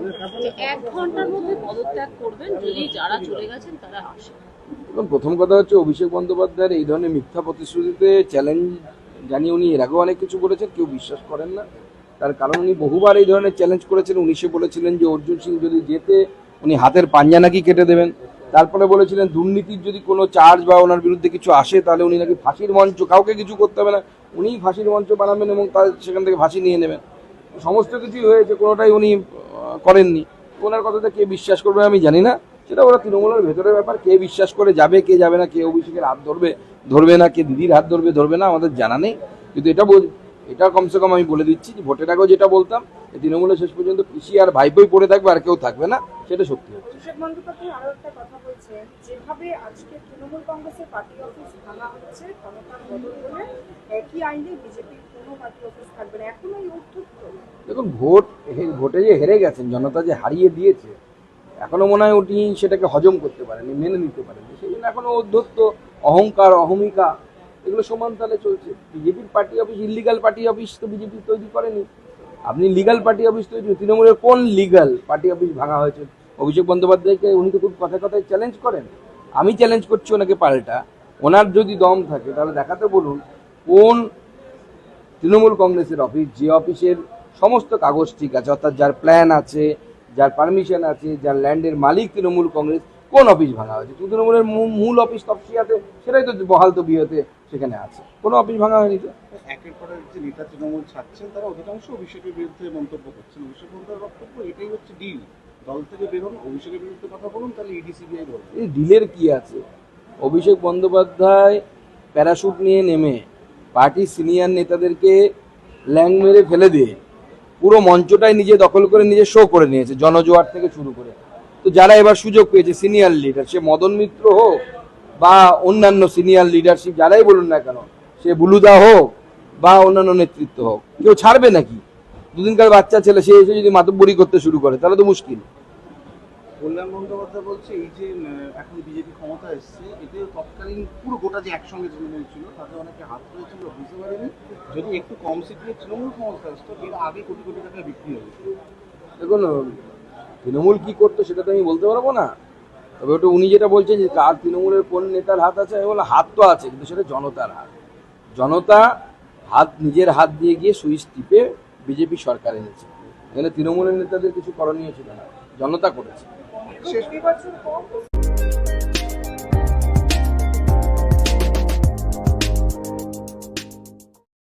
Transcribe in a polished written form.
বললেন যে 1 ঘন্টার মধ্যে পদত্যাগ করবেন যদি যারা চলে গেছেন তারা আসে। প্রথম কথা হচ্ছে অভিষেক বন্দ্যোপাধ্যায়ের এই ধরনের মিথ্যা প্রতিশ্রুতিতে চ্যালেঞ্জ জানিয়ে উনি এর আগেও অনেক কিছু বলেছেন, কেউ বিশ্বাস করেন না। তার কারণ উনি বহুবার এই ধরনের চ্যালেঞ্জ করেছেন। 19-এ বলেছিলেন যে অর্জুন সিং যদি যেতে উনি হাতের পাঞ্জা নাকি কেটে দেবেন। তারপরে বলেছিলেন দুর্নীতির যদি কোনো চার্জ বা ওনার বিরুদ্ধে কিছু আসে তাহলে উনি নাকি ফাঁসির মঞ্চ, কাউকে কিছু করতে হবে না, উনিই ফাঁসির মঞ্চ বানাবেন এবং তার সেখান থেকে ফাঁসি নিয়ে নেবেন। সমস্ত কিছুই হয়েছে, কোনোটাই উনি করেননি। ওনার কথাটা কে বিশ্বাস করবে আমি জানি না, সেটা ওরা তৃণমূলের ভেতরের ব্যাপার। কে বিশ্বাস করে যাবে, কে যাবে না, কে অভিষেকের হাত ধরবে ধরবে না, কে দিদির হাত ধরবে ধরবে না, আমাদের জানা নেই। কিন্তু এটা কমসে কম আমি বলে দিচ্ছি যে ভোটের আগেও যেটা বলতাম, তৃণমূলের শেষ পর্যন্ত পিসি আর ভাইপোই পড়ে থাকবে, আর কেউ থাকবে না, সেটা সত্যি হচ্ছে। অভিষেক বন্দ্যোপাধ্যায় আরো একটা কথা বলছেন, যেভাবে আজকে তৃণমূল কংগ্রেসের পার্টি অফিস ভাঙা হচ্ছে ক্ষমতার বদল হলে একই আইনে বিজেপির কোনো পার্টি অফিস থাকবে না, এখনো এই উদ্ধত্ত। দেখুন, ভোটে যে হেরে গেছেন, জনতা যে হারিয়ে দিয়েছে, এখনো মনে হয় উনি সেটাকে হজম করতে পারেনি, মেনে নিতে পারেনি। সেই জন্য এখনো অধ্যত্ত, অহংকার, অহমিকা এগুলো সমান তালে চলছে। বিজেপির party office, illegal party office তো বিজেপি তৈরি করেনি। আপনি লিগাল পার্টি অফিস তৈরি, তৃণমূলের কোন লিগাল পার্টি অফিস ভাঙা হয়েছে? অভিষেক বন্দ্যোপাধ্যায়কে উনি তো খুব কথায় কথায় চ্যালেঞ্জ করেন। আমি চ্যালেঞ্জ করছি ওনাকে পাল্টা, ওনার যদি দম থাকে তাহলে দেখাতে বলুন কোন তৃণমূল কংগ্রেসের অফিস, যে অফিসের সমস্ত কাগজ ঠিক আছে, অর্থাৎ যার প্ল্যান আছে, যার পারমিশন আছে, যার ল্যান্ডের মালিক তৃণমূল কংগ্রেস, কোন অফিস ভাঙা হয়েছে? তৃণমূলের মূল অফিস তপসিয়াতে, সেটাই তো বহাল তবিয়তে সেখানে আছে, কোনো অফিস ভাঙা হয়নি তো। একের পর এক যে নেতা তৃণমূল ছাড়ছেন তারা অধিকাংশ অভিষেকের বিরুদ্ধে মন্তব্য করছেন। অভিষেক বন্দ্যোপাধ্যায়ের বক্তব্য এটাই হচ্ছে ডিল, দল থেকে বেরোন, অভিষেকের বিরুদ্ধে কথা বলুন, তাহলে ইডি সিবিআই ধরবে। এই ডিলের কি আছে? অভিষেক বন্দ্যোপাধ্যায় প্যারাশুট নিয়ে নেমে পার্টির সিনিয়র নেতাদেরকে ল্যাং মেরে ফেলে দিয়ে পুরো মঞ্চটাই নিজে দখল করে নিজে শো করে নিয়েছে, জনজোয়ার থেকে শুরু করে। তো যারা এবার সুযোগ পেয়েছে সিনিয়র লিডার, সে মদন মিত্র হোক বা অন্যান্য সিনিয়র লিডারশিপ যারাই বলুন না কেন, সে বুলুদা হোক বা অন্যান্য নেতৃত্ব হোক, কেউ ছাড়বে নাকি? দুদিনকার বাচ্চা ছেলে সে এসে যদি মাতব্বরি করতে শুরু করে তাহলে তো মুশকিল। কল্যাণ বন্দ্যোপাধ্যায় বলছে এই যে এখন বিজেপি ক্ষমতা এসছে, এতে তৎকালীন পুরো গোটা যে একসঙ্গে তৃণমূল ছিল তাতে অনেকে হাত ধরেছিল, বুঝতে পারেনি। যদি একটু কম সিট নিয়ে তৃণমূল ক্ষমতা আসতো, এর আগে কোটি কোটি টাকা বিক্রি হবে। দেখুন, তৃণমূল কি করতো সেটা তো আমি বলতে পারবো না, তবে ওটা উনি যেটা বলছেন যে কার তৃণমূলের কোন নেতার হাত আছে, আমি বললাম হাত তো আছে, কিন্তু সেটা জনতার হাত। জনতা নিজের হাত দিয়ে গিয়ে সুইচ টিপে বিজেপি সরকার এনেছে। এখানে তৃণমূলের নেতাদের কিছু করণীয় ছিল না, জনতা করেছে। শেষ 2 বছর পর